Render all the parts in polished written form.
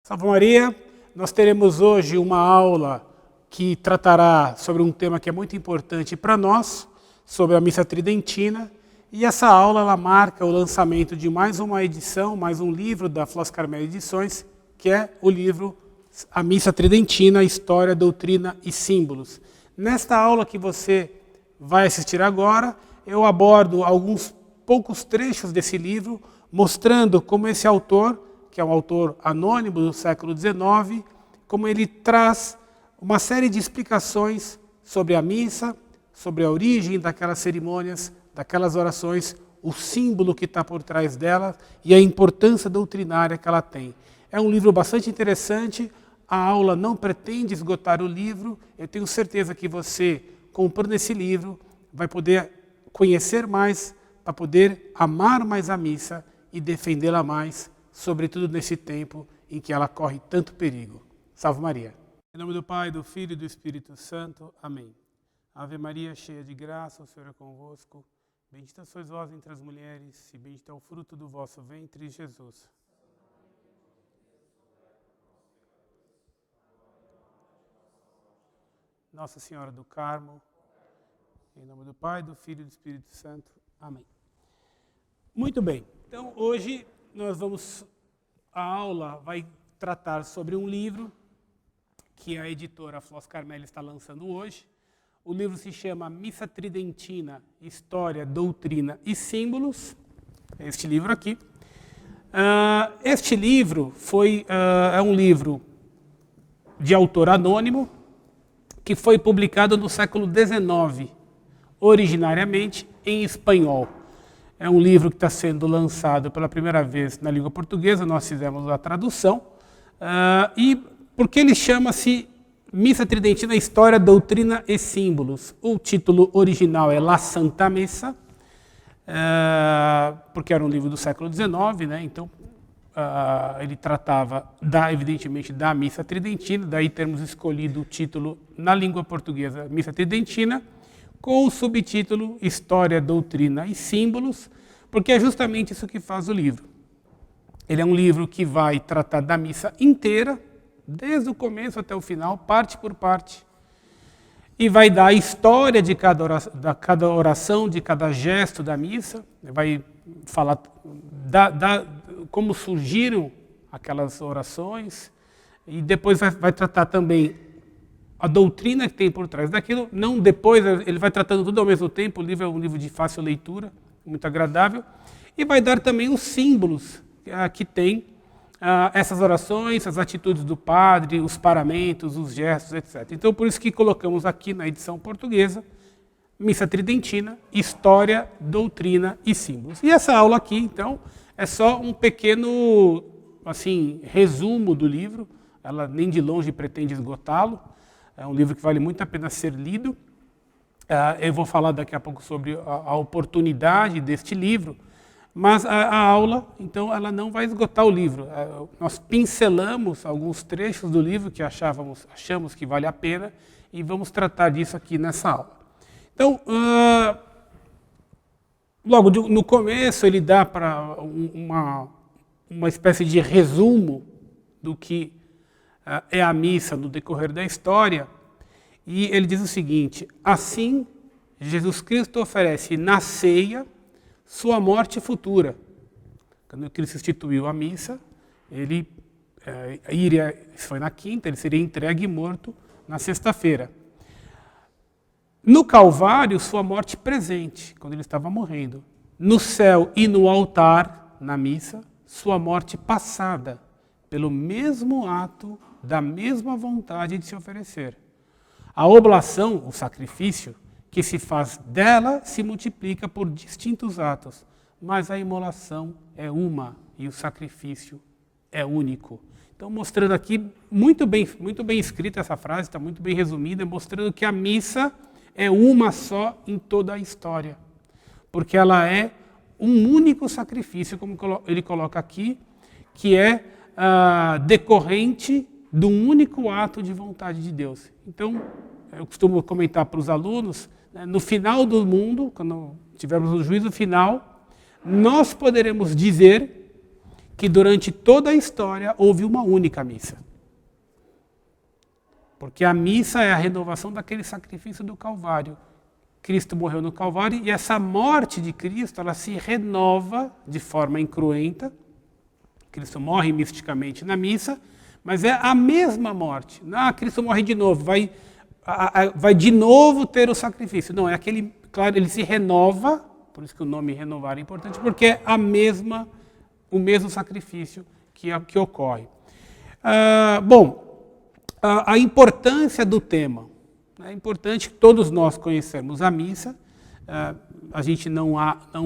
Salve Maria! Nós teremos hoje uma aula que tratará sobre um tema que é muito importante para nós, sobre a Missa Tridentina. E essa aula ela marca o lançamento de mais uma edição, mais um livro da Flos Carmel Edições, que é o livro A Missa Tridentina, História, Doutrina e Símbolos. Nesta aula que você vai assistir agora, eu abordo alguns poucos trechos desse livro, mostrando como esse autor, que é um autor anônimo do século XIX, como ele traz uma série de explicações sobre a missa, sobre a origem daquelas cerimônias, daquelas orações, o símbolo que está por trás dela e a importância doutrinária que ela tem. É um livro bastante interessante, a aula não pretende esgotar o livro, eu tenho certeza que você, comprando esse livro, vai poder conhecer mais, para poder amar mais a missa e defendê-la mais, sobretudo nesse tempo em que ela corre tanto perigo. Salve Maria. Em nome do Pai, do Filho e do Espírito Santo. Amém. Ave Maria, cheia de graça, o Senhor é convosco. Bendita sois vós entre as mulheres, e bendito é o fruto do vosso ventre, Jesus. Nossa Senhora do Carmo, em nome do Pai, do Filho e do Espírito Santo. Amém. Muito bem. Então, hoje a aula vai tratar sobre um livro que a editora Flos Carmel está lançando hoje. O livro se chama Missa Tridentina, História, Doutrina e Símbolos. Este livro aqui. Este livro é um livro de autor anônimo que foi publicado no século XIX, originariamente em espanhol. É um livro que está sendo lançado pela primeira vez na língua portuguesa, nós fizemos a tradução. E porque ele chama-se Missa Tridentina, História, Doutrina e Símbolos. O título original é La Santa Missa, porque era um livro do século XIX, né? Então ele tratava, evidentemente, da Missa Tridentina, daí termos escolhido o título na língua portuguesa, Missa Tridentina, com o subtítulo História, Doutrina e Símbolos, porque é justamente isso que faz o livro. Ele é um livro que vai tratar da missa inteira, desde o começo até o final, parte por parte, e vai dar a história de cada oração, de cada gesto da missa, vai falar como surgiram aquelas orações, e depois vai tratar também a doutrina que tem por trás daquilo, não depois, ele vai tratando tudo ao mesmo tempo, o livro é um livro de fácil leitura, muito agradável, e vai dar também os símbolos que tem essas orações, as atitudes do padre, os paramentos, os gestos, etc. Então, por isso que colocamos aqui na edição portuguesa, Missa Tridentina, História, Doutrina e Símbolos. E essa aula aqui, então, é só um pequeno resumo do livro, ela nem de longe pretende esgotá-lo, é um livro que vale muito a pena ser lido. Eu vou falar daqui a pouco sobre a oportunidade deste livro, mas a aula, então, ela não vai esgotar o livro. Nós pincelamos alguns trechos do livro que achamos que vale a pena e vamos tratar disso aqui nessa aula. Então, logo no começo, ele dá para uma espécie de resumo do que é a missa no decorrer da história, e ele diz o seguinte: assim, Jesus Cristo oferece na ceia sua morte futura. Quando Cristo instituiu a missa, ele foi na quinta, ele seria entregue e morto na sexta-feira. No Calvário, sua morte presente, quando ele estava morrendo. No céu e no altar, na missa, sua morte passada, pelo mesmo ato, da mesma vontade de se oferecer. A oblação, o sacrifício, que se faz dela, se multiplica por distintos atos, mas a imolação é uma e o sacrifício é único. Então, mostrando aqui, muito bem escrita essa frase, está muito bem resumida, mostrando que a missa é uma só em toda a história, porque ela é um único sacrifício, como ele coloca aqui, que é decorrente de um único ato de vontade de Deus. Então, eu costumo comentar para os alunos, no final do mundo, quando tivermos o juízo final, nós poderemos dizer que durante toda a história houve uma única missa. Porque a missa é a renovação daquele sacrifício do Calvário. Cristo morreu no Calvário e essa morte de Cristo, ela se renova de forma incruenta. Cristo morre misticamente na missa, mas é a mesma morte. Não, Cristo morre de novo, vai de novo ter o sacrifício. Não, é aquele, claro, ele se renova, por isso que o nome renovar é importante, porque é o mesmo sacrifício que ocorre. A importância do tema. É importante que todos nós conheçamos a missa. A gente não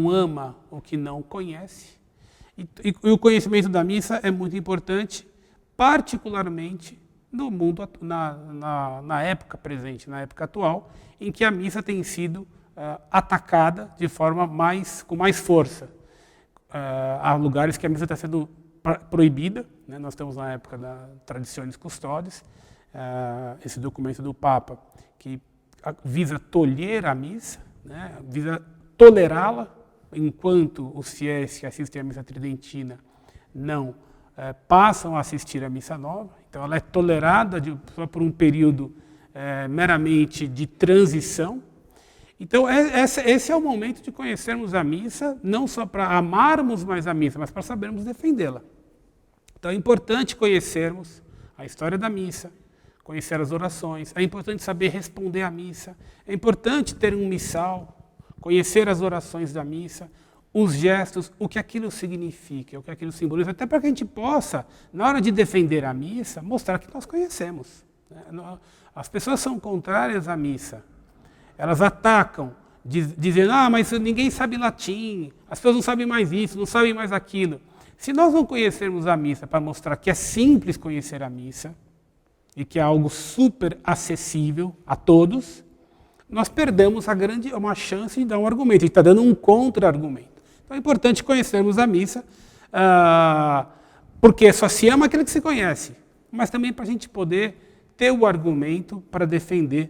ama o que não conhece. E o conhecimento da missa é muito importante, particularmente no mundo, na época presente, na época atual, em que a missa tem sido atacada de forma com mais força. Há lugares que a missa está sendo proibida, né? Nós estamos na época da Traditionis Custodes, esse documento do Papa que visa tolher a missa, né? Visa tolerá-la, enquanto os fiéis que assistem à missa tridentina não passam a assistir à missa nova. Então ela é tolerada só por um período meramente de transição. Então esse é o momento de conhecermos a missa, não só para amarmos mais a missa, mas para sabermos defendê-la. Então é importante conhecermos a história da missa, conhecer as orações, é importante saber responder à missa, é importante ter um missal, conhecer as orações da missa, os gestos, o que aquilo significa, o que aquilo simboliza, até para que a gente possa, na hora de defender a missa, mostrar que nós conhecemos. As pessoas são contrárias à missa. Elas atacam, dizendo, mas ninguém sabe latim, as pessoas não sabem mais isso, não sabem mais aquilo. Se nós não conhecermos a missa para mostrar que é simples conhecer a missa, e que é algo super acessível a todos, nós perdemos uma chance de dar um argumento, a gente está dando um contra-argumento. Então é importante conhecermos a missa, porque só se ama aquele que se conhece, mas também para a gente poder ter o argumento para defender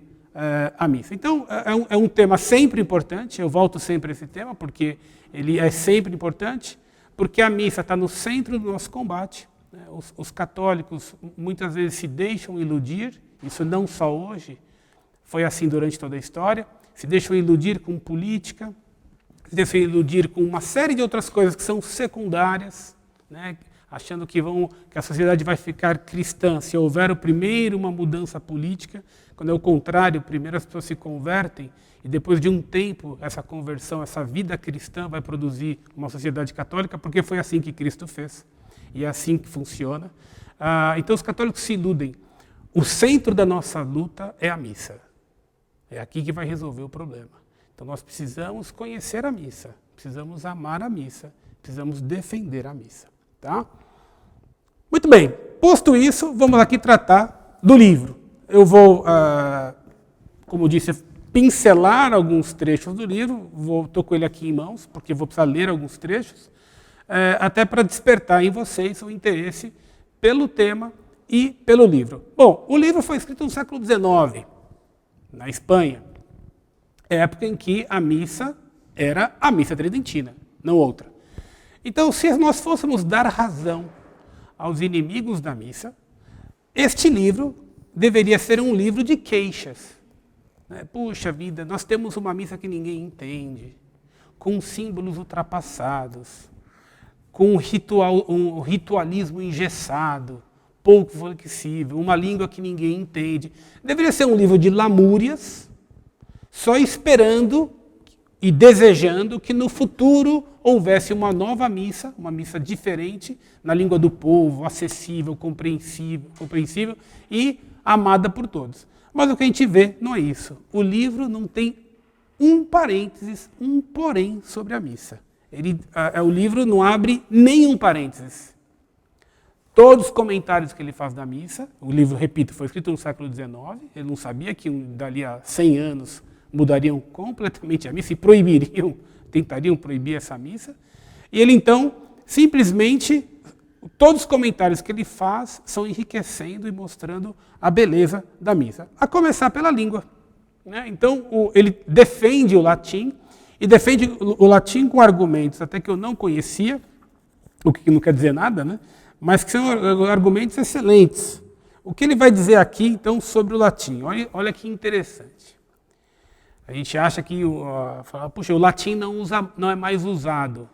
a missa. Então é um tema sempre importante, eu volto sempre a esse tema, porque ele é sempre importante, porque a missa está no centro do nosso combate. Os católicos muitas vezes se deixam iludir, isso não só hoje, foi assim durante toda a história, se deixam iludir com política, se deixam iludir com uma série de outras coisas que são secundárias, né, achando que a sociedade vai ficar cristã se houver primeiro uma mudança política, quando é o contrário, primeiro as pessoas se convertem e depois de um tempo essa conversão, essa vida cristã vai produzir uma sociedade católica, porque foi assim que Cristo fez. E é assim que funciona. Então os católicos se iludem. O centro da nossa luta é a missa. É aqui que vai resolver o problema. Então nós precisamos conhecer a missa, precisamos amar a missa, precisamos defender a missa. Tá? Muito bem, posto isso, vamos aqui tratar do livro. Eu vou, como disse, pincelar alguns trechos do livro, estou com ele aqui em mãos, porque vou precisar ler alguns trechos, até para despertar em vocês o interesse pelo tema e pelo livro. Bom, o livro foi escrito no século XIX, na Espanha, época em que a missa era a missa tridentina, não outra. Então, se nós fôssemos dar razão aos inimigos da missa, este livro deveria ser um livro de queixas. Puxa vida, nós temos uma missa que ninguém entende, com símbolos ultrapassados, com um ritualismo engessado, pouco flexível, uma língua que ninguém entende. Deveria ser um livro de lamúrias, só esperando e desejando que no futuro houvesse uma nova missa, uma missa diferente, na língua do povo, acessível, compreensível e amada por todos. Mas o que a gente vê não é isso. O livro não tem um parênteses, um porém sobre a missa. O livro não abre nenhum parênteses. Todos os comentários que ele faz da missa, o livro, repito, foi escrito no século XIX, ele não sabia que dali a 100 anos mudariam completamente a missa e tentariam proibir essa missa. E ele então, simplesmente, todos os comentários que ele faz são enriquecendo e mostrando a beleza da missa. A começar pela língua. Então, ele defende o latim, e defende o latim com argumentos até que eu não conhecia, o que não quer dizer nada, né? Mas que são argumentos excelentes. O que ele vai dizer aqui, então, sobre o latim? Olha que interessante. A gente acha que puxa, o latim não é mais usado,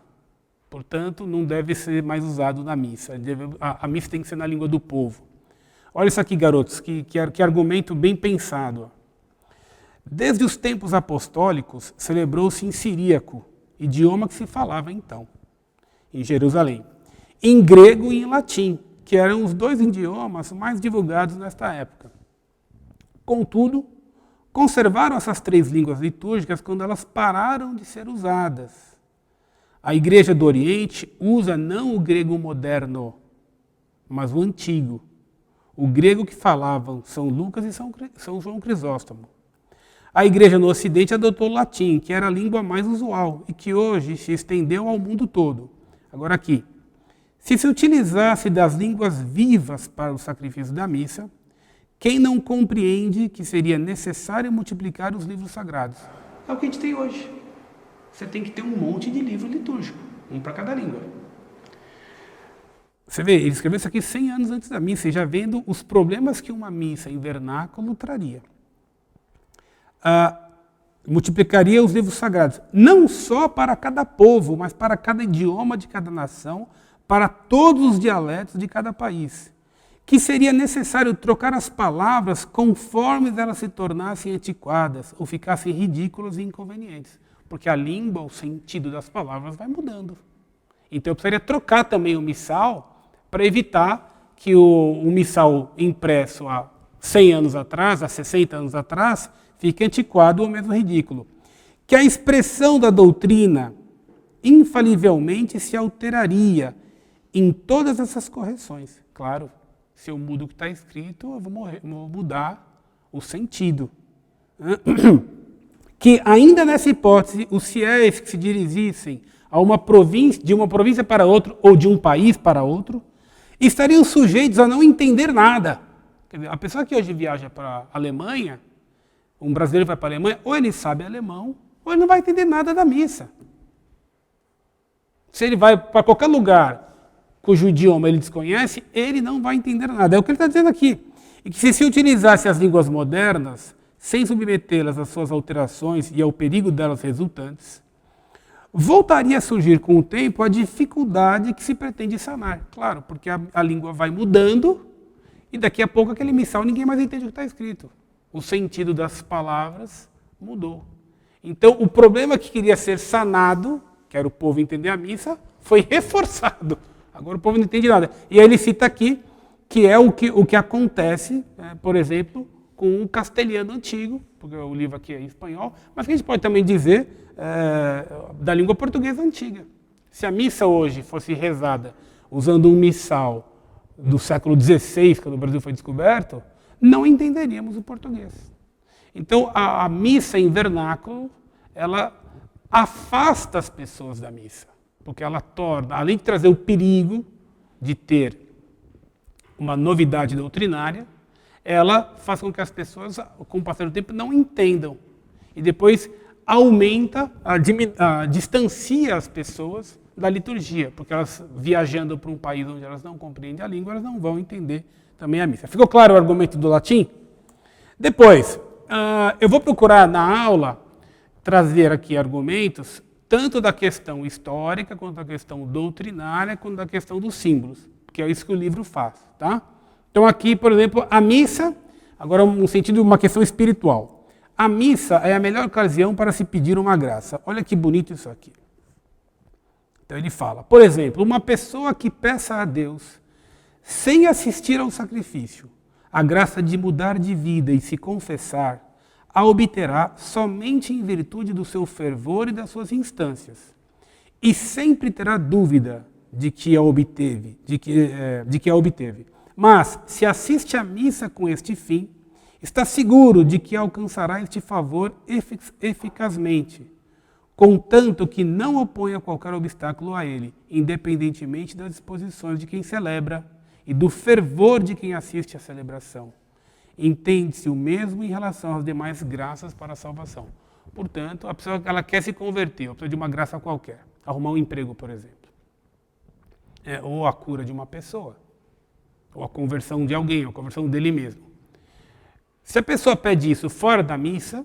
portanto, não deve ser mais usado na missa. A missa tem que ser na língua do povo. Olha isso aqui, garotos, que argumento bem pensado. Desde os tempos apostólicos, celebrou-se em siríaco, idioma que se falava então, em Jerusalém, em grego e em latim, que eram os dois idiomas mais divulgados nesta época. Contudo, conservaram essas três línguas litúrgicas quando elas pararam de ser usadas. A Igreja do Oriente usa não o grego moderno, mas o antigo, o grego que falavam São Lucas e São João Crisóstomo. A Igreja no Ocidente adotou o latim, que era a língua mais usual e que hoje se estendeu ao mundo todo. Agora aqui, se se utilizasse das línguas vivas para o sacrifício da missa, quem não compreende que seria necessário multiplicar os livros sagrados? É o que a gente tem hoje. Você tem que ter um monte de livro litúrgico, um para cada língua. Você vê, ele escreveu isso aqui 100 anos antes da missa, e já vendo os problemas que uma missa em vernáculo traria. Multiplicaria os livros sagrados, não só para cada povo, mas para cada idioma de cada nação, para todos os dialetos de cada país, que seria necessário trocar as palavras conforme elas se tornassem antiquadas ou ficassem ridículas e inconvenientes, porque a língua, o sentido das palavras vai mudando. Então eu precisaria trocar também o missal para evitar que o missal impresso há 100 anos atrás, há 60 anos atrás, fique antiquado ou mesmo ridículo. Que a expressão da doutrina infalivelmente se alteraria em todas essas correções. Claro, se eu mudo o que está escrito, eu vou mudar o sentido. Que ainda nessa hipótese, os fiéis que se dirigissem a de uma província para outra ou de um país para outro, estariam sujeitos a não entender nada. Quer dizer, a pessoa que hoje viaja para a Alemanha, um brasileiro vai para a Alemanha, ou ele sabe alemão, ou ele não vai entender nada da missa. Se ele vai para qualquer lugar cujo idioma ele desconhece, ele não vai entender nada. É o que ele está dizendo aqui. E que se utilizasse as línguas modernas, sem submetê-las às suas alterações e ao perigo delas resultantes, voltaria a surgir com o tempo a dificuldade que se pretende sanar. Claro, porque a língua vai mudando e daqui a pouco aquele missal ninguém mais entende o que está escrito. O sentido das palavras mudou. Então o problema que queria ser sanado, que era o povo entender a missa, foi reforçado. Agora o povo não entende nada. E aí ele cita aqui que é o que acontece, por exemplo, com o castelhano antigo, porque o livro aqui é em espanhol, mas que a gente pode também dizer da língua portuguesa antiga. Se a missa hoje fosse rezada usando um missal do século XVI, quando o Brasil foi descoberto, não entenderíamos o português. Então a missa em vernáculo, ela afasta as pessoas da missa, porque ela torna, além de trazer o perigo de ter uma novidade doutrinária, ela faz com que as pessoas, com o passar do tempo, não entendam. E depois aumenta, distancia as pessoas da liturgia, porque elas, viajando para um país onde elas não compreendem a língua, elas não vão entender também a missa. Ficou claro o argumento do latim? Depois, eu vou procurar na aula trazer aqui argumentos, tanto da questão histórica, quanto da questão doutrinária, quanto da questão dos símbolos, que é isso que o livro faz, tá? Então aqui, por exemplo, a missa, agora no sentido de uma questão espiritual. A missa é a melhor ocasião para se pedir uma graça. Olha que bonito isso aqui. Então ele fala, por exemplo, uma pessoa que peça a Deus, sem assistir ao sacrifício, a graça de mudar de vida e se confessar, a obterá somente em virtude do seu fervor e das suas instâncias. E sempre terá dúvida de que a obteve, Mas, se assiste à missa com este fim, está seguro de que alcançará este favor eficazmente, contanto que não oponha qualquer obstáculo a ele, independentemente das disposições de quem celebra e do fervor de quem assiste à celebração. Entende-se o mesmo em relação às demais graças para a salvação. Portanto, a pessoa ela quer se converter, ela precisa de uma graça qualquer, arrumar um emprego, por exemplo. ou a cura de uma pessoa, ou a conversão de alguém, ou a conversão dele mesmo. Se a pessoa pede isso fora da missa,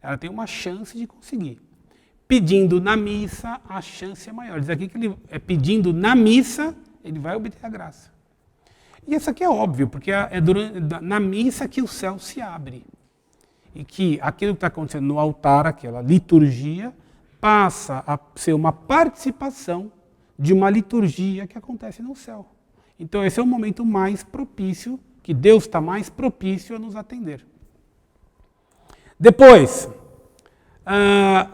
ela tem uma chance de conseguir. Pedindo na missa, a chance é maior. Diz aqui que ele pedindo na missa, ele vai obter a graça. E isso aqui é óbvio, porque na missa que o céu se abre. E que aquilo que está acontecendo no altar, aquela liturgia, passa a ser uma participação de uma liturgia que acontece no céu. Então esse é o momento mais propício, que Deus está mais propício a nos atender. Depois,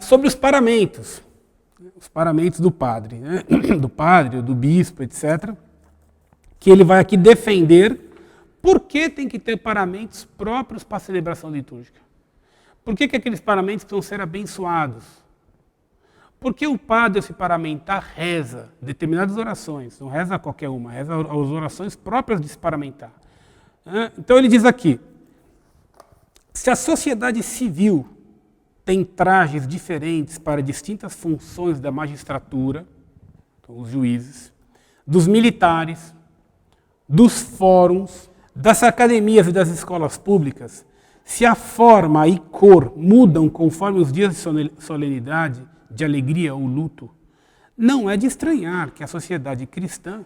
sobre os paramentos do padre, né? Do padre, do bispo, etc., que ele vai aqui defender por que tem que ter paramentos próprios para a celebração litúrgica. Por que aqueles paramentos precisam ser abençoados? Por que o padre, ao se paramentar, reza determinadas orações? Não reza qualquer uma, reza as orações próprias de se paramentar. Então ele diz aqui, se a sociedade civil tem trajes diferentes para distintas funções da magistratura, então os juízes, dos militares, dos fóruns, das academias e das escolas públicas, se a forma e cor mudam conforme os dias de solenidade, de alegria ou luto, não é de estranhar que a sociedade cristã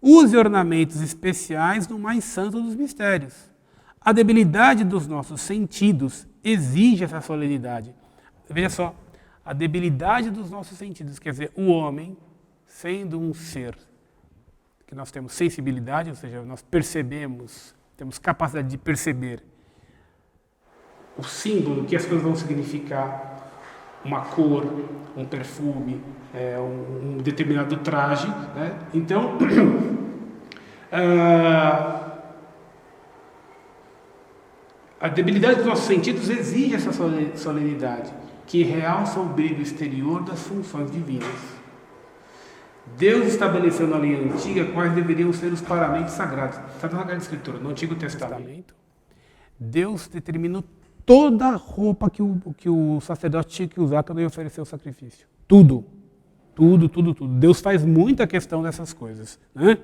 use ornamentos especiais no mais santo dos mistérios. A debilidade dos nossos sentidos exige essa solenidade. Veja só, a debilidade dos nossos sentidos, quer dizer, o homem, sendo um ser que nós temos sensibilidade, ou seja, nós percebemos, temos capacidade de perceber o símbolo, que as coisas vão significar, uma cor, um perfume, um determinado traje, né? Então, a debilidade dos nossos sentidos exige essa solenidade, que realça o brilho exterior das funções divinas. Deus estabeleceu na lei antiga quais deveriam ser os paramentos sagrados. Está na Sagrada Escritura, no Antigo Testamento. Deus determinou toda a roupa que o sacerdote tinha que usar quando ia oferecer o sacrifício. Tudo. Deus faz muita questão dessas coisas, né?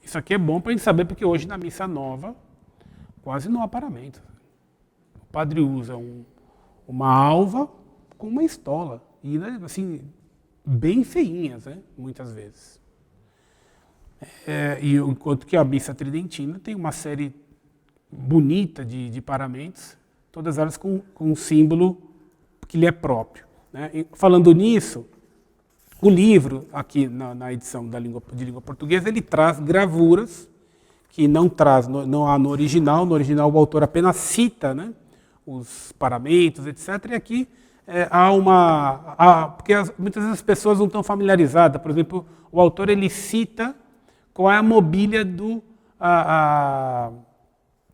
Isso aqui é bom para a gente saber, porque hoje na missa nova quase não há paramento. O padre usa uma alva com uma estola. E, assim, bem feinhas, né? Muitas vezes. E enquanto que a missa tridentina tem uma série bonita de paramentos, todas elas com um símbolo que lhe é próprio, né? E, falando nisso, o livro, aqui na edição de língua portuguesa, ele traz gravuras que não há no original. No original o autor apenas cita, né, os paramentos, etc. E aqui porque muitas vezes as pessoas não estão familiarizadas. Por exemplo, o autor ele cita qual é a mobília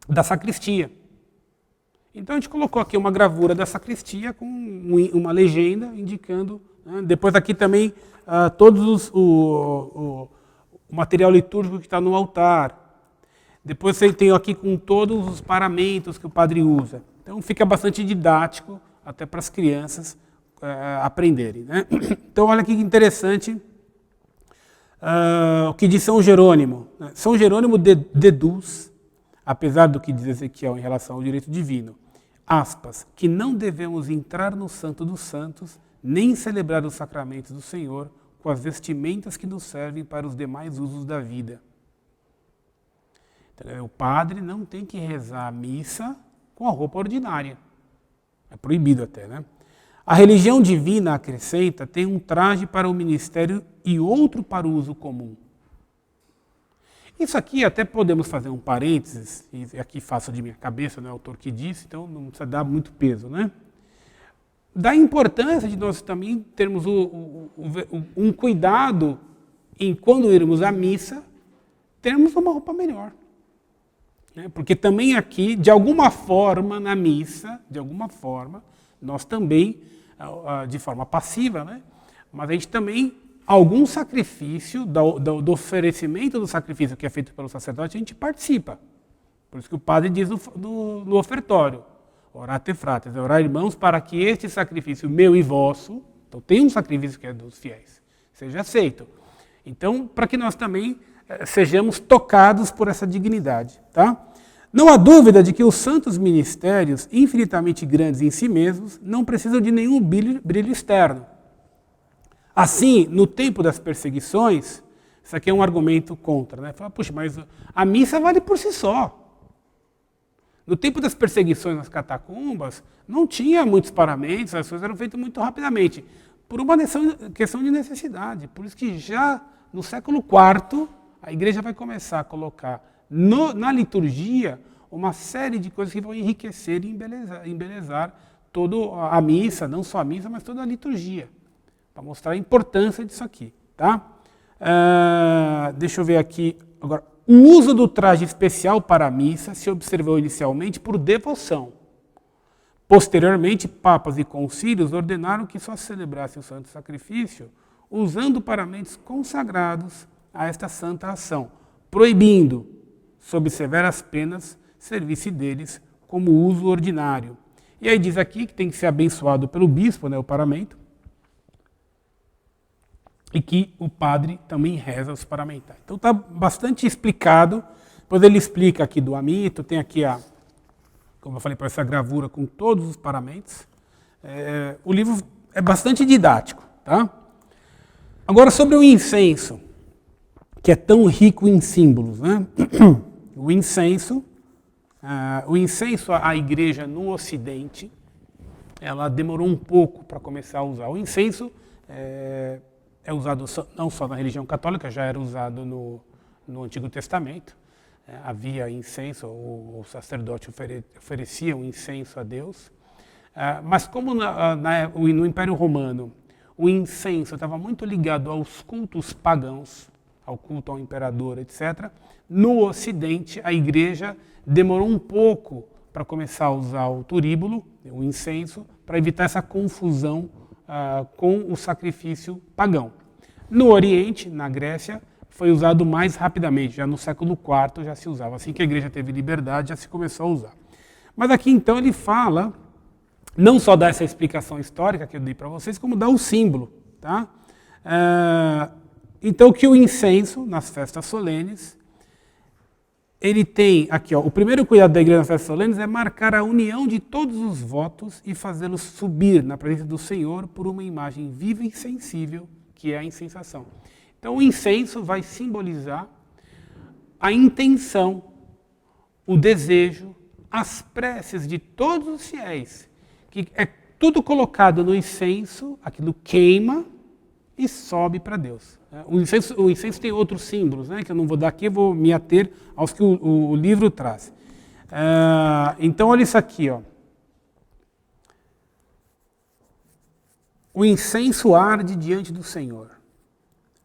da sacristia. Então a gente colocou aqui uma gravura da sacristia com uma legenda indicando, né? Depois aqui também o material litúrgico que está no altar. Depois você tem aqui com todos os paramentos que o padre usa. Então fica bastante didático até para as crianças aprenderem, né? Então olha que interessante o que diz São Jerônimo. São Jerônimo deduz, apesar do que diz Ezequiel em relação ao direito divino, aspas, que não devemos entrar no Santo dos Santos, nem celebrar os sacramentos do Senhor com as vestimentas que nos servem para os demais usos da vida. Então, o padre não tem que rezar a missa com a roupa ordinária. É proibido até, né? A religião divina, acrescenta, tem um traje para o ministério e outro para o uso comum. Isso aqui até podemos fazer um parênteses, e aqui faço de minha cabeça, não é o autor que disse, então não precisa dar muito peso, né? Da importância de nós também termos um cuidado em, quando irmos à missa, termos uma roupa melhor. Né? Porque também aqui, de alguma forma, na missa, nós também, de forma passiva, né? Mas a gente também, algum sacrifício, do oferecimento do sacrifício que é feito pelo sacerdote, a gente participa. Por isso que o padre diz no ofertório, orate fratres, orar irmãos para que este sacrifício meu e vosso, então tem um sacrifício que é dos fiéis, seja aceito. Então, para que nós também sejamos tocados por essa dignidade. Tá? Não há dúvida de que os santos ministérios, infinitamente grandes em si mesmos, não precisam de nenhum brilho externo. Assim, no tempo das perseguições, isso aqui é um argumento contra, né? Fala, puxa, mas a missa vale por si só. No tempo das perseguições nas catacumbas, não tinha muitos paramentos, as coisas eram feitas muito rapidamente, por uma questão de necessidade. Por isso que já no século IV, a igreja vai começar a colocar na liturgia uma série de coisas que vão enriquecer e embelezar toda a missa, não só a missa, mas toda a liturgia, para mostrar a importância disso aqui. Tá? Deixa eu ver aqui agora. O uso do traje especial para a missa se observou inicialmente por devoção. Posteriormente, papas e concílios ordenaram que só se celebrasse o santo sacrifício usando paramentos consagrados a esta santa ação, proibindo, sob severas penas, servir-se deles como uso ordinário. E aí diz aqui que tem que ser abençoado pelo bispo, né, o paramento, e que o padre também reza os paramentais. Então está bastante explicado. Depois ele explica aqui do amito, tem aqui como eu falei, para essa gravura com todos os paramentos. O livro é bastante didático. Tá? Agora sobre o incenso, que é tão rico em símbolos. Né? O incenso, a igreja no Ocidente, ela demorou um pouco para começar a usar. O incenso é usado não só na religião católica, já era usado no Antigo Testamento. Havia incenso, o sacerdote oferecia um incenso a Deus. Mas como no Império Romano o incenso estava muito ligado aos cultos pagãos, ao culto ao imperador, etc., no Ocidente a igreja demorou um pouco para começar a usar o turíbulo, o incenso, para evitar essa confusão com o sacrifício pagão. No Oriente, na Grécia, foi usado mais rapidamente, já no século IV já se usava. Assim que a igreja teve liberdade, já se começou a usar. Mas aqui então ele fala, não só dá essa explicação histórica que eu dei para vocês, como dá o símbolo. Tá? Então que o incenso, nas festas solenes, ele tem aqui, o primeiro cuidado da igreja nas festas solenes é marcar a união de todos os votos e fazê-los subir na presença do Senhor por uma imagem viva e sensível, que é a incensação. Então o incenso vai simbolizar a intenção, o desejo, as preces de todos os fiéis, que é tudo colocado no incenso, aquilo queima e sobe para Deus. O incenso tem outros símbolos, né, que eu não vou dar aqui, eu vou me ater aos que o livro traz. Então, olha isso aqui. O incenso arde diante do Senhor.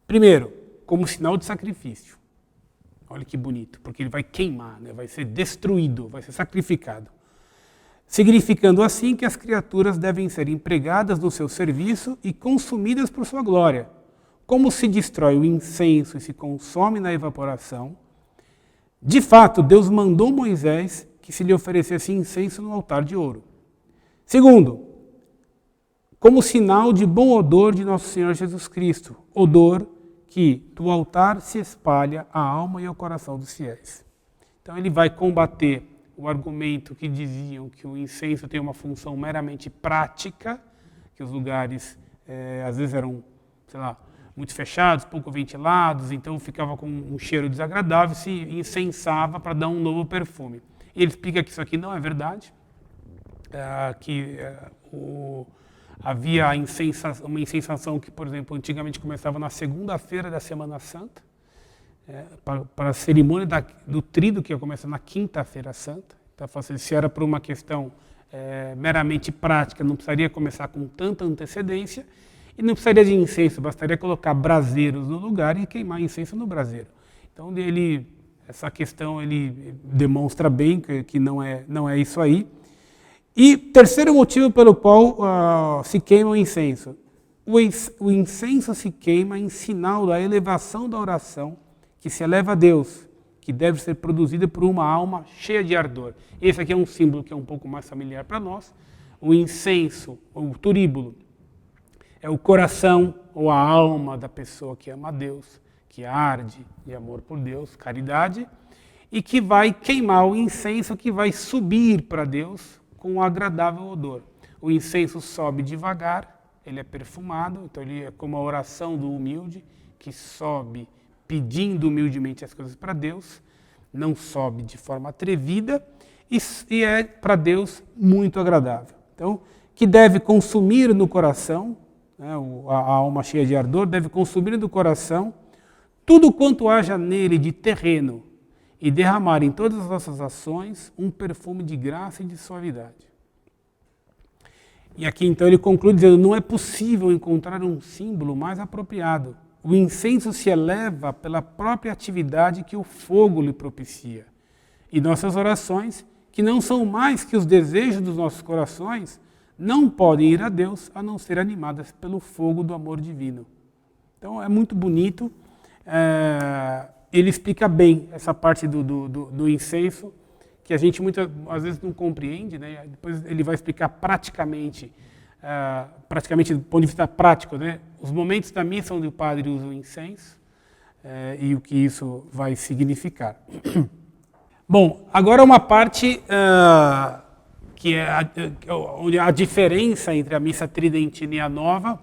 Primeiro, como sinal de sacrifício. Olha que bonito, porque ele vai queimar, né, vai ser destruído, vai ser sacrificado. Significando assim que as criaturas devem ser empregadas no seu serviço e consumidas por sua glória. Como se destrói o incenso e se consome na evaporação, de fato, Deus mandou Moisés que se lhe oferecesse incenso no altar de ouro. Segundo, como sinal de bom odor de nosso Senhor Jesus Cristo, odor que do altar se espalha a alma e o coração dos fiéis. Então ele vai combater o argumento que diziam que o incenso tem uma função meramente prática, que os lugares às vezes eram, sei lá, muito fechados, pouco ventilados, então ficava com um cheiro desagradável, se incensava para dar um novo perfume. E ele explica que isso aqui não é verdade, havia uma incensação que, por exemplo, antigamente começava na segunda-feira da Semana Santa, para a cerimônia do tríduo, que ia começar na quinta-feira santa. Então, se era por uma questão meramente prática, não precisaria começar com tanta antecedência, e não precisaria de incenso, bastaria colocar braseiros no lugar e queimar incenso no braseiro. Então, essa questão ele demonstra bem que não é isso aí. E terceiro motivo pelo qual se queima o incenso. O incenso se queima em sinal da elevação da oração que se eleva a Deus, que deve ser produzida por uma alma cheia de ardor. Esse aqui é um símbolo que é um pouco mais familiar para nós. O incenso, ou o turíbulo, é o coração ou a alma da pessoa que ama a Deus, que arde de amor por Deus, caridade, e que vai queimar o incenso que vai subir para Deus com um agradável odor. O incenso sobe devagar, ele é perfumado, então ele é como a oração do humilde, que sobe pedindo humildemente as coisas para Deus, não sobe de forma atrevida e é para Deus muito agradável. Então, que deve consumir no coração, né, a alma cheia de ardor, deve consumir no coração tudo quanto haja nele de terreno e derramar em todas as nossas ações um perfume de graça e de suavidade. E aqui então ele conclui dizendo, não é possível encontrar um símbolo mais apropriado. O incenso se eleva pela própria atividade que o fogo lhe propicia. E nossas orações, que não são mais que os desejos dos nossos corações, não podem ir a Deus a não ser animadas pelo fogo do amor divino. Então é muito bonito, ele explica bem essa parte do incenso, que a gente muitas às vezes não compreende, né? Depois ele vai explicar praticamente do ponto de vista prático, né? Os momentos da missa onde o padre usa o incenso e o que isso vai significar. Bom, agora uma parte que é onde a diferença entre a missa tridentina e a nova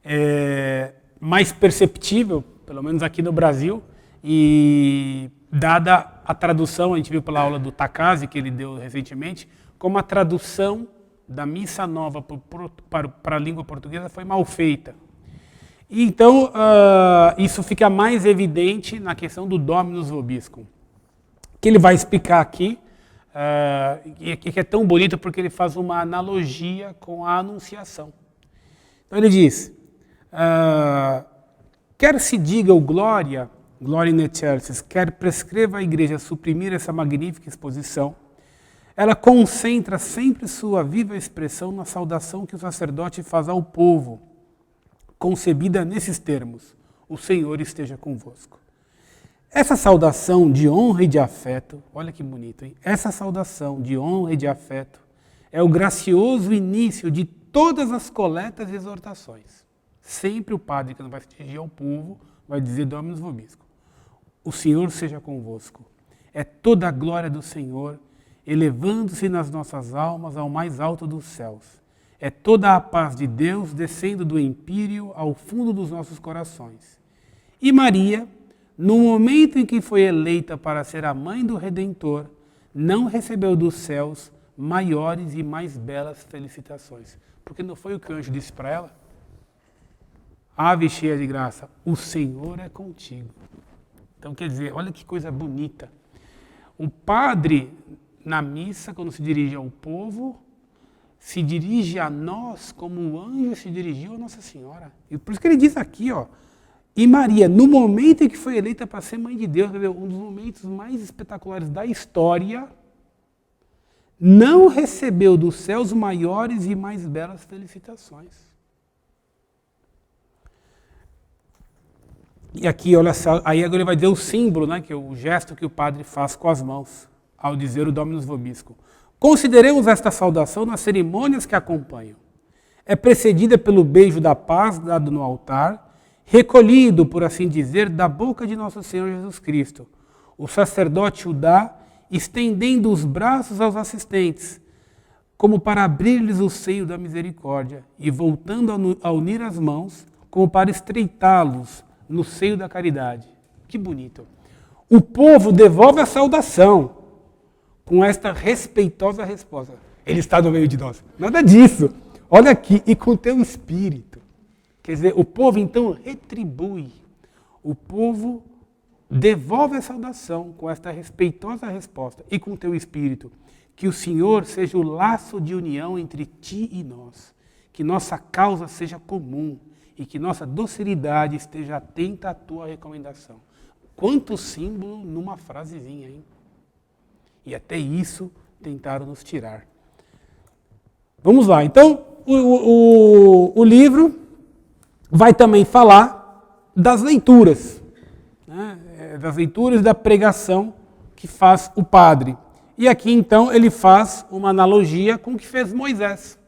é mais perceptível, pelo menos aqui no Brasil, e dada a tradução, a gente viu pela aula do Takase, que ele deu recentemente, como a tradução da missa nova para a língua portuguesa foi mal feita. E então, isso fica mais evidente na questão do Dominus Vobiscum, que ele vai explicar aqui, e que é tão bonito porque ele faz uma analogia com a Anunciação. Então ele diz, quer se diga o Gloria in excelsis, quer prescreva a Igreja suprimir essa magnífica exposição, ela concentra sempre sua viva expressão na saudação que o sacerdote faz ao povo, concebida nesses termos, o Senhor esteja convosco. Essa saudação de honra e de afeto, olha que bonito, hein? Essa saudação de honra e de afeto é o gracioso início de todas as coletas e exortações. Sempre o padre, quando vai se dirigir ao povo, vai dizer Dominus Vobiscum. O Senhor seja convosco. É toda a glória do Senhor, elevando-se nas nossas almas ao mais alto dos céus. É toda a paz de Deus descendo do empíreo ao fundo dos nossos corações. E Maria, no momento em que foi eleita para ser a mãe do Redentor, não recebeu dos céus maiores e mais belas felicitações. Porque não foi o que o anjo disse para ela? Ave cheia de graça, o Senhor é contigo. Então, quer dizer, olha que coisa bonita. O padre, na missa, quando se dirige ao povo, se dirige a nós como o anjo se dirigiu a Nossa Senhora. E por isso que ele diz aqui, ó, e Maria, no momento em que foi eleita para ser mãe de Deus, um dos momentos mais espetaculares da história, não recebeu dos céus maiores e mais belas felicitações. E aqui, olha só, aí agora ele vai dizer o símbolo, né, que é o gesto que o padre faz com as mãos, ao dizer o Dominus Vobiscum. Consideremos esta saudação nas cerimônias que acompanham. É precedida pelo beijo da paz dado no altar, recolhido, por assim dizer, da boca de nosso Senhor Jesus Cristo. O sacerdote o dá, estendendo os braços aos assistentes, como para abrir-lhes o seio da misericórdia, e voltando a unir as mãos, como para estreitá-los no seio da caridade. Que bonito. O povo devolve a saudação com esta respeitosa resposta. Ele está no meio de nós. Nada disso. Olha aqui, e com teu espírito. Quer dizer, o povo então retribui. O povo devolve a saudação com esta respeitosa resposta e com teu espírito. Que o Senhor seja o laço de união entre ti e nós. Que nossa causa seja comum. E que nossa docilidade esteja atenta à tua recomendação. Quanto símbolo numa frasezinha, hein? E até isso tentaram nos tirar. Vamos lá. Então, o livro vai também falar das leituras. Né? Das leituras e da pregação que faz o padre. E aqui, então, ele faz uma analogia com o que fez Moisés.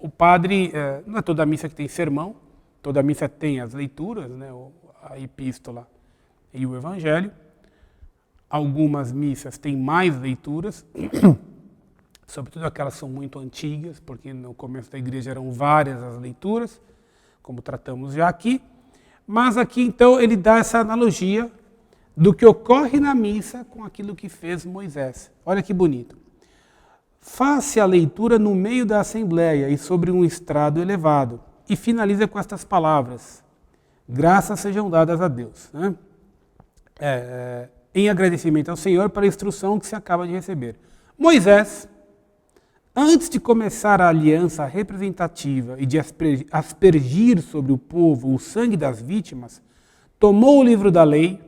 O padre, não é toda missa que tem sermão, toda missa tem as leituras, né? a epístola e o evangelho. Algumas missas têm mais leituras, sobretudo aquelas que são muito antigas, porque no começo da igreja eram várias as leituras, como tratamos já aqui. Mas aqui, então, ele dá essa analogia do que ocorre na missa com aquilo que fez Moisés. Olha que bonito. Faz-se a leitura no meio da assembleia e sobre um estrado elevado, e finaliza com estas palavras: graças sejam dadas a Deus, né? Em agradecimento ao Senhor pela instrução que se acaba de receber. Moisés, antes de começar a aliança representativa e de aspergir sobre o povo o sangue das vítimas, tomou o livro da lei,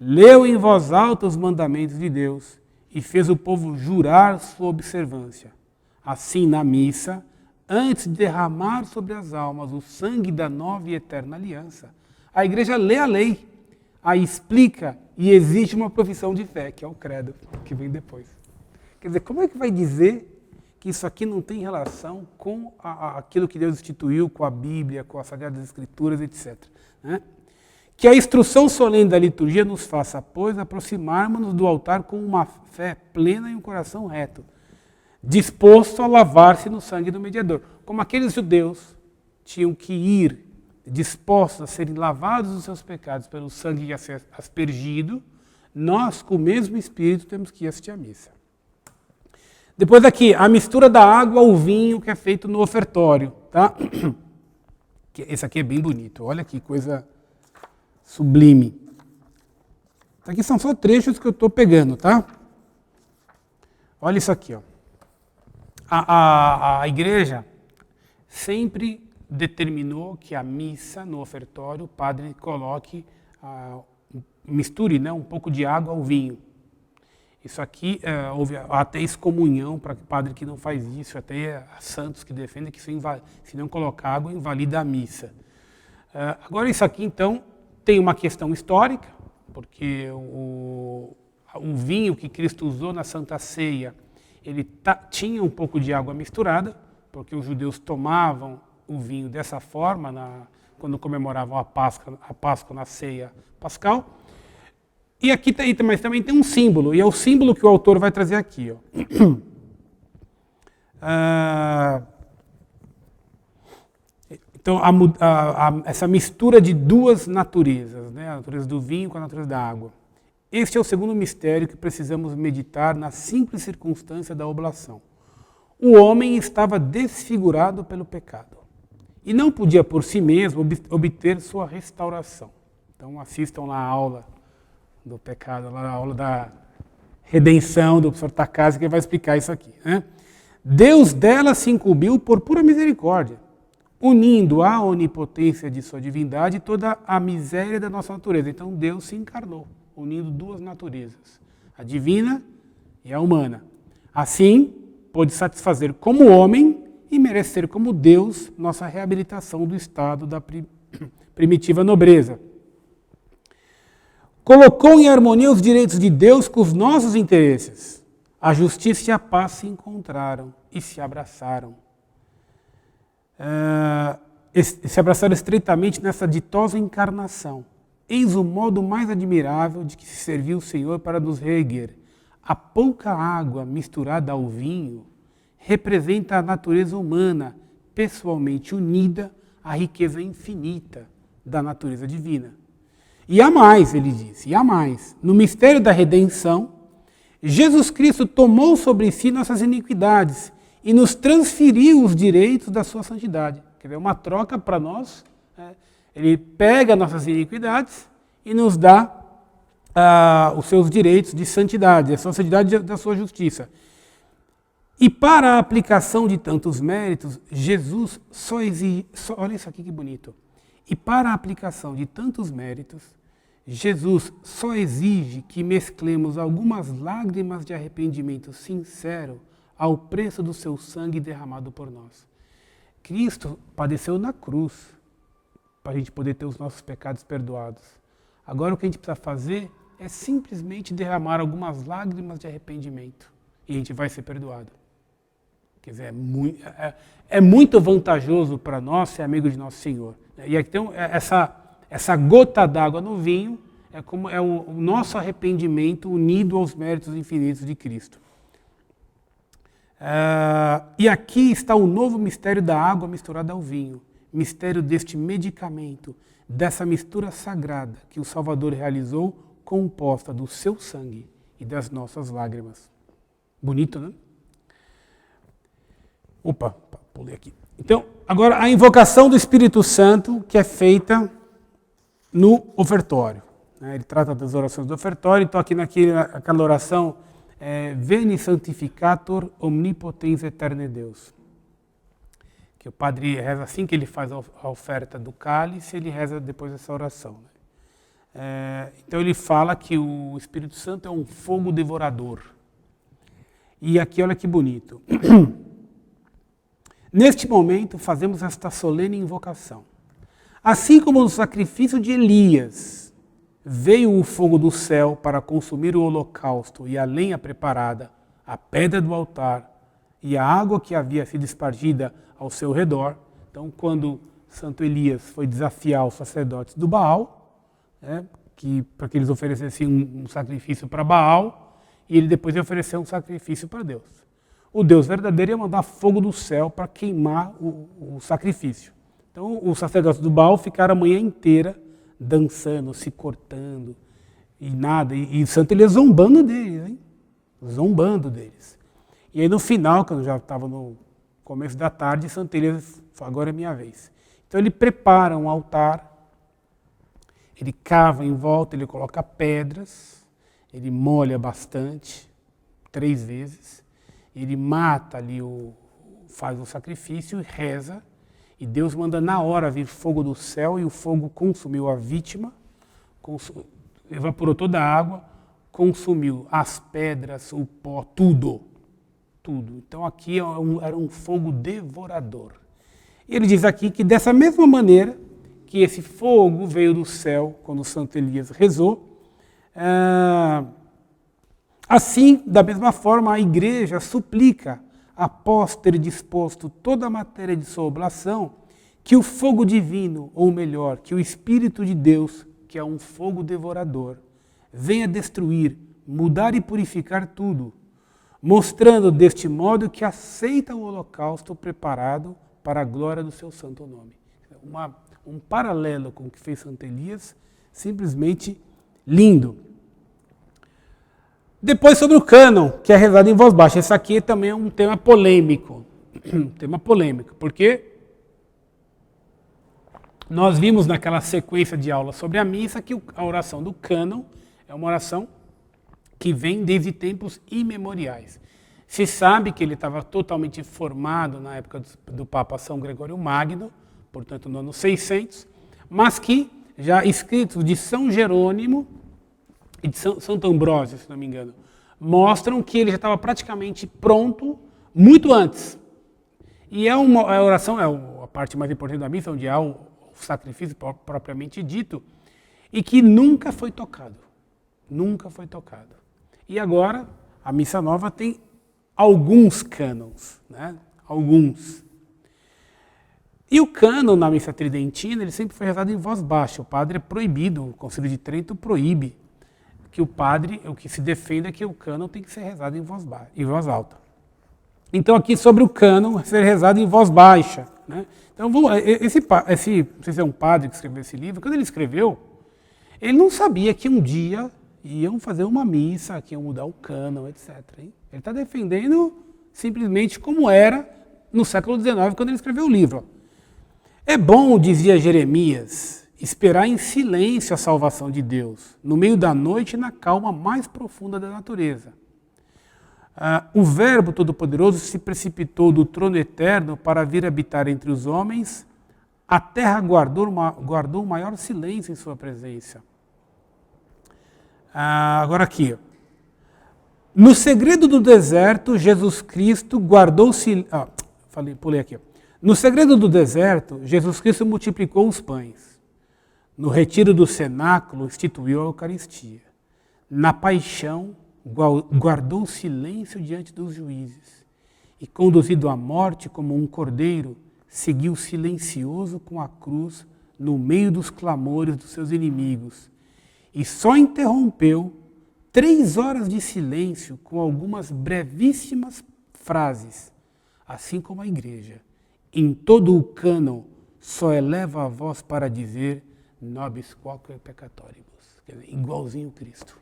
leu em voz alta os mandamentos de Deus e fez o povo jurar sua observância. Assim, na missa, antes de derramar sobre as almas o sangue da nova e eterna aliança, a igreja lê a lei, a explica e exige uma profissão de fé, que é o credo, que vem depois. Quer dizer, como é que vai dizer que isso aqui não tem relação com aquilo que Deus instituiu, com a Bíblia, com as Sagradas Escrituras, etc., né? Que a instrução solene da liturgia nos faça, pois, aproximarmos-nos do altar com uma fé plena e um coração reto, disposto a lavar-se no sangue do mediador. Como aqueles judeus tinham que ir dispostos a serem lavados dos seus pecados pelo sangue aspergido, nós, com o mesmo Espírito, temos que assistir à missa. Depois aqui, a mistura da água ao vinho que é feito no ofertório. Tá? Esse aqui é bem bonito, olha que coisa sublime. Aqui são só trechos que eu estou pegando, tá? Olha isso aqui, ó. A igreja sempre determinou que a missa no ofertório o padre coloque, misture, né, um pouco de água ao vinho. Isso aqui, houve até excomunhão para o padre que não faz isso, até santos que defendem que se não colocar água invalida a missa. Agora isso aqui então tem uma questão histórica, porque o vinho que Cristo usou na Santa Ceia, ele tinha um pouco de água misturada, porque os judeus tomavam o vinho dessa forma quando comemoravam a Páscoa na ceia pascal. E aqui mas também tem um símbolo, e é o símbolo que o autor vai trazer aqui. Ó. Então, essa mistura de duas naturezas, né? A natureza do vinho com a natureza da água. Este é o segundo mistério que precisamos meditar na simples circunstância da oblação. O homem estava desfigurado pelo pecado e não podia por si mesmo obter sua restauração. Então assistam lá a aula do pecado, lá a aula da redenção do professor Takase, que vai explicar isso aqui. Né? Deus dela se incumbiu por pura misericórdia, unindo à onipotência de sua divindade toda a miséria da nossa natureza. Então Deus se encarnou, unindo duas naturezas, a divina e a humana. Assim, pôde satisfazer como homem e merecer como Deus nossa reabilitação do estado da primitiva nobreza. Colocou em harmonia os direitos de Deus com os nossos interesses. A justiça e a paz se encontraram e se abraçaram. Se abraçaram estreitamente nessa ditosa encarnação. Eis o modo mais admirável de que se serviu o Senhor para nos reerguer. A pouca água misturada ao vinho representa a natureza humana, pessoalmente unida à riqueza infinita da natureza divina. E há mais, ele diz, e há mais. No mistério da redenção, Jesus Cristo tomou sobre si nossas iniquidades e nos transferiu os direitos da sua santidade. Quer dizer, uma troca para nós. Né? Ele pega nossas iniquidades e nos dá os seus direitos de santidade, a sua santidade da sua justiça. E para a aplicação de tantos méritos, Jesus só exige... olha isso aqui que bonito. E para a aplicação de tantos méritos, Jesus só exige que mesclemos algumas lágrimas de arrependimento sincero ao preço do seu sangue derramado por nós. Cristo padeceu na cruz para a gente poder ter os nossos pecados perdoados. Agora o que a gente precisa fazer é simplesmente derramar algumas lágrimas de arrependimento e a gente vai ser perdoado. Quer dizer, é muito vantajoso para nós ser amigo de nosso Senhor. E então, essa gota d'água no vinho é como é o nosso arrependimento unido aos méritos infinitos de Cristo. E aqui está o novo mistério da água misturada ao vinho, mistério deste medicamento, dessa mistura sagrada que o Salvador realizou, composta do seu sangue e das nossas lágrimas. Bonito, né? Opa, pulei aqui. Então, agora a invocação do Espírito Santo, que é feita no ofertório. Ele trata das orações do ofertório, então aqui naquela oração, Veni Sanctificator Omnipotens Eterne Deus. Que o padre reza assim que ele faz a oferta do cálice, ele reza depois dessa oração. Então ele fala que o Espírito Santo é um fogo devorador. E aqui olha que bonito. Neste momento fazemos esta solene invocação. Assim como no sacrifício de Elias, veio o fogo do céu para consumir o holocausto e a lenha preparada, a pedra do altar e a água que havia sido espargida ao seu redor. Então, quando Santo Elias foi desafiar os sacerdotes do Baal, para que eles oferecessem um sacrifício para Baal, e ele depois ia oferecer um sacrifício para Deus. O Deus verdadeiro ia mandar fogo do céu para queimar o sacrifício. Então, os sacerdotes do Baal ficaram a manhã inteira dançando, se cortando, e nada. E Santo Elias zombando deles, hein? Zombando deles. E aí no final, quando já estava no começo da tarde, Santo Elias falou, agora é minha vez. Então ele prepara um altar, ele cava em volta, ele coloca pedras, ele molha bastante, 3 vezes, ele mata ali, faz o sacrifício e reza, e Deus manda na hora vir fogo do céu, e o fogo consumiu a vítima, evaporou toda a água, consumiu as pedras, o pó, tudo. Então aqui era um fogo devorador. E ele diz aqui que dessa mesma maneira que esse fogo veio do céu, quando Santo Elias rezou, assim, da mesma forma, a igreja suplica, após ter disposto toda a matéria de sua oblação, que o fogo divino, ou melhor, que o Espírito de Deus, que é um fogo devorador, venha destruir, mudar e purificar tudo, mostrando deste modo que aceita o holocausto preparado para a glória do seu santo nome. Um paralelo com o que fez Santo Elias, simplesmente lindo. Depois sobre o cânon, que é rezado em voz baixa. Esse aqui também é um tema polêmico. Porque nós vimos naquela sequência de aulas sobre a missa que a oração do cânon é uma oração que vem desde tempos imemoriais. Se sabe que ele estava totalmente formado na época do Papa São Gregório Magno, portanto no ano 600, mas que já escritos de São Jerônimo e de Santo Ambrósio, se não me engano, mostram que ele já estava praticamente pronto muito antes. E a oração é a parte mais importante da missa, onde há o sacrifício propriamente dito, e que nunca foi tocado. Nunca foi tocado. E agora, a Missa Nova tem alguns cânons, né? Alguns. E o cânon na Missa Tridentina, ele sempre foi rezado em voz baixa. O padre é proibido, o Concílio de Trento proíbe que o que se defenda é que o cânon tem que ser rezado em voz baixa, em voz alta. Então aqui sobre o cânon ser rezado em voz baixa, né? Então não sei se é um padre que escreveu esse livro, quando ele escreveu, ele não sabia que um dia iam fazer uma missa, que iam mudar o cânon, etc. Hein? Ele está defendendo simplesmente como era no século XIX, quando ele escreveu o livro. É bom, dizia Jeremias, esperar em silêncio a salvação de Deus, no meio da noite e na calma mais profunda da natureza. O Verbo Todo-Poderoso se precipitou do trono eterno para vir habitar entre os homens. A terra guardou o maior silêncio em sua presença. Agora aqui. No segredo do deserto, Jesus Cristo guardou silêncio. Pulei aqui. No segredo do deserto, Jesus Cristo multiplicou os pães. No retiro do cenáculo, instituiu a Eucaristia. Na paixão, guardou silêncio diante dos juízes. E, conduzido à morte como um cordeiro, seguiu silencioso com a cruz no meio dos clamores dos seus inimigos, e só interrompeu 3 horas de silêncio com algumas brevíssimas frases, assim como a igreja, em todo o cânon, só eleva a voz para dizer nobis quoque peccatoribus, quer dizer, igualzinho Cristo.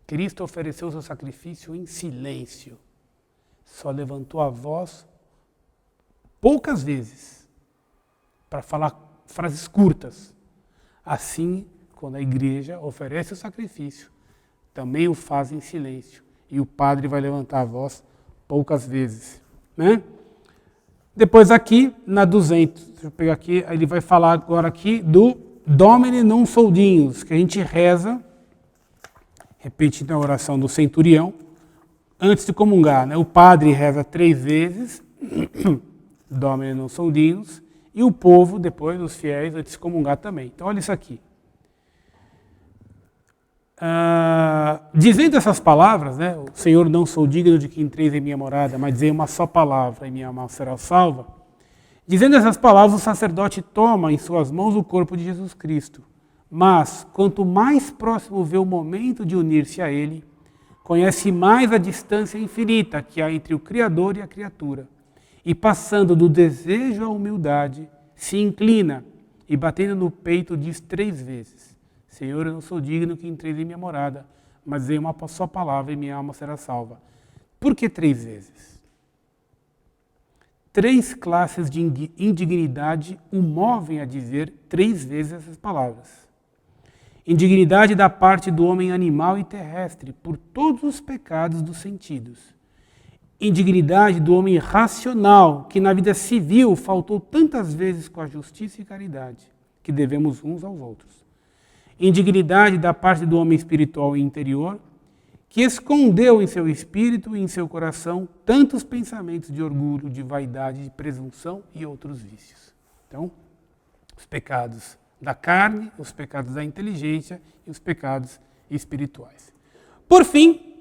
Cristo ofereceu seu sacrifício em silêncio, só levantou a voz poucas vezes para falar frases curtas. Assim, quando a igreja oferece o sacrifício, também o faz em silêncio. E o padre vai levantar a voz poucas vezes. Né? Depois aqui, na 200, deixa eu pegar aqui, ele vai falar agora aqui do Domine non soldimus, que a gente reza, repetindo a oração do centurião, antes de comungar. Né? O padre reza 3 vezes, Domine non soldimus, e o povo, depois, os fiéis, antes de comungar também. Então, olha isso aqui. Dizendo essas palavras, né, o Senhor, não sou digno de que entreis em minha morada, mas dizei uma só palavra e minha alma será salva. Dizendo essas palavras, o sacerdote toma em suas mãos o corpo de Jesus Cristo. Mas, quanto mais próximo vê o momento de unir-se a Ele, conhece mais a distância infinita que há entre o Criador e a criatura. E passando do desejo à humildade, se inclina e batendo no peito diz 3 vezes, Senhor, eu não sou digno que entreis em minha morada, mas dei uma só palavra e minha alma será salva. Por que 3 vezes? 3 classes de indignidade o movem a dizer 3 vezes essas palavras. Indignidade da parte do homem animal e terrestre por todos os pecados dos sentidos. Indignidade do homem racional, que na vida civil faltou tantas vezes com a justiça e caridade, que devemos uns aos outros. Indignidade da parte do homem espiritual e interior, que escondeu em seu espírito e em seu coração tantos pensamentos de orgulho, de vaidade, de presunção e outros vícios. Então, os pecados da carne, os pecados da inteligência e os pecados espirituais. Por fim,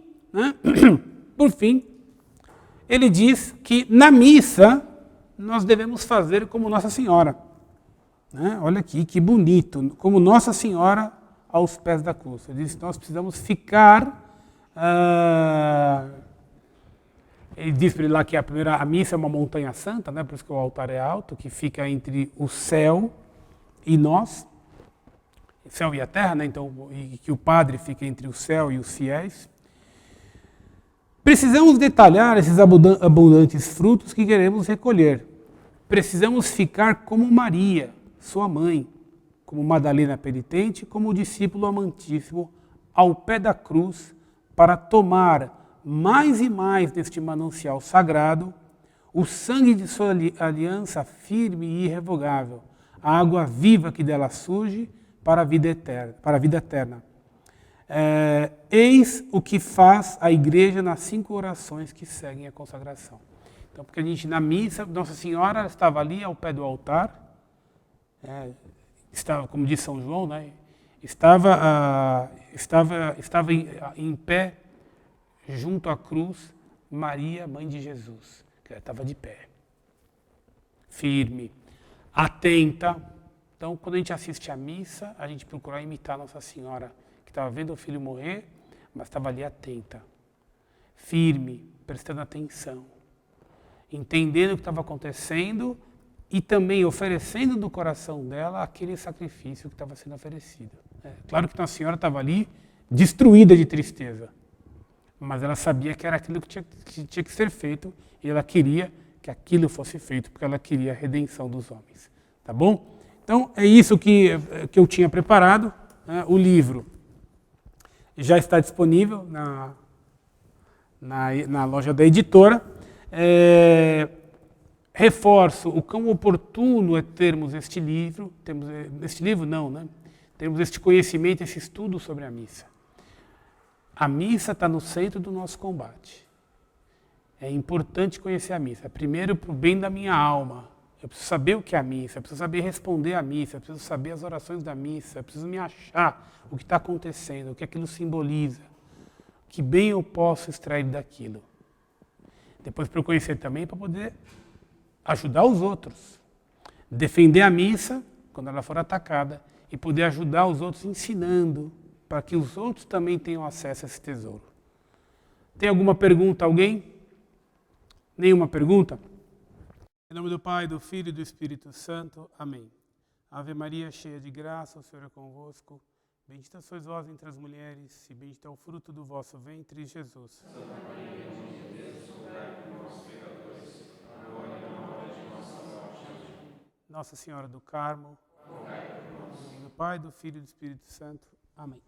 ele diz que na missa nós devemos fazer como Nossa Senhora. Olha aqui, que bonito, como Nossa Senhora aos pés da cruz. Ele diz que nós precisamos ficar... ele diz para ele lá que a missa é uma montanha santa, né? Por isso que o altar é alto, que fica entre o céu e nós, o céu e a terra, né? Então, e que o padre fica entre o céu e os fiéis. Precisamos detalhar esses abundantes frutos que queremos recolher. Precisamos ficar como Maria, sua mãe, como Madalena penitente, como o discípulo amantíssimo, ao pé da cruz, para tomar mais e mais deste manancial sagrado o sangue de sua aliança firme e irrevogável, a água viva que dela surge para a vida eterna. Eis o que faz a igreja nas 5 orações que seguem a consagração. Então, porque a gente na missa, Nossa Senhora estava ali ao pé do altar, estava, como diz São João, né, estava em pé junto à cruz Maria, mãe de Jesus, que ela estava de pé, firme, atenta. Então, quando a gente assiste à missa, a gente procura imitar Nossa Senhora, que estava vendo o filho morrer, mas estava ali atenta, firme, prestando atenção, entendendo o que estava acontecendo e também oferecendo do coração dela aquele sacrifício que estava sendo oferecido. Claro que Nossa Senhora estava ali destruída de tristeza, mas ela sabia que era aquilo que tinha que ser feito e ela queria que aquilo fosse feito, porque ela queria a redenção dos homens. Tá bom? Então, é isso que eu tinha preparado. O livro já está disponível na loja da editora. Reforço o quão oportuno é termos este livro. Temos este conhecimento, esse estudo sobre a missa. A missa está no centro do nosso combate. É importante conhecer a missa. Primeiro, para o bem da minha alma. Eu preciso saber o que é a missa, eu preciso saber responder à missa, eu preciso saber as orações da missa, eu preciso me achar o que está acontecendo, o que aquilo simboliza, que bem eu posso extrair daquilo. Depois para eu conhecer também, para poder ajudar os outros. Defender a missa quando ela for atacada, e poder ajudar os outros ensinando, para que os outros também tenham acesso a esse tesouro. Tem alguma pergunta, alguém? Nenhuma pergunta? Em nome do Pai, do Filho e do Espírito Santo. Amém. Ave Maria, cheia de graça, o Senhor é convosco. Bendita sois vós entre as mulheres, e bendito é o fruto do vosso ventre, Jesus. Santa Maria, Mãe de Deus, rogai por nós, pecadores, agora e na hora de nossa morte. Amém. Nossa Senhora do Carmo, rogai por nós. Em nome do Pai, do Filho e do Espírito Santo. Amém.